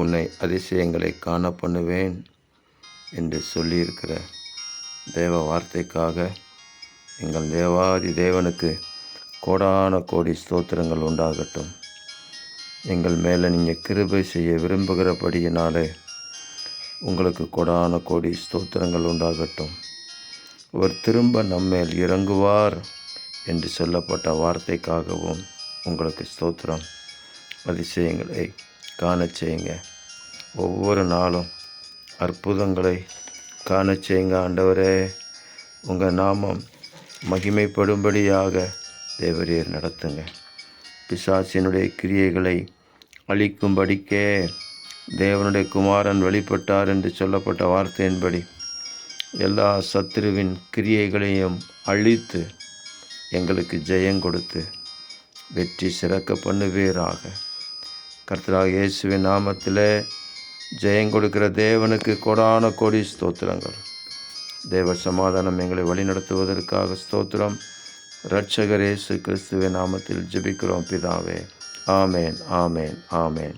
உன்னை அதிசயங்களை காண பண்ணுவேன் என்று சொல்லியிருக்கிற தேவ வார்த்தைக்காக எங்கள் தேவாதி தேவனுக்கு கோடான கோடி ஸ்தோத்திரங்கள் உண்டாகட்டும். எங்கள் மேலே நீங்கள் கிருபை செய்ய விரும்புகிறபடியினாலே உங்களுக்கு கோடான கோடி ஸ்தோத்திரங்கள் உண்டாகட்டும். அவர் திரும்ப நம்மேல் இறங்குவார் என்று சொல்லப்பட்ட வார்த்தைக்காகவும் உங்களுக்கு ஸ்தோத்திரம். அதிசயங்களை காண செய்யுங்க. ஒவ்வொரு நாளும் அற்புதங்களை காண செய்யுங்க ஆண்டவரே. உங்கள் நாமம் மகிமைப்படும்படியாக தேவரீர் நடத்துங்க. பிசாசினுடைய கிரியைகளை அழிக்கும்படிக்கே தேவனுடைய குமாரன் வெளிப்பட்டார் என்று சொல்லப்பட்ட வார்த்தையின்படி எல்லா சத்துருவின் கிரியைகளையும் அழித்து எங்களுக்கு ஜெயம் கொடுத்து வெற்றி சிறக்க பண்ணுவீராக. கர்த்தராகிய இயேசுவின் நாமத்திலே ஜெயம் கொடுக்கிற தேவனுக்கு கோடான கோடி ஸ்தோத்திரங்கள். தேவ சமாதானம் எங்களை வழிநடத்துவதற்காக ஸ்தோத்திரம். இரட்சகர் இயேசு கிறிஸ்துவின் நாமத்தில் ஜெபிக்கிறோம் பிதாவே. ஆமேன், ஆமேன், ஆமேன்.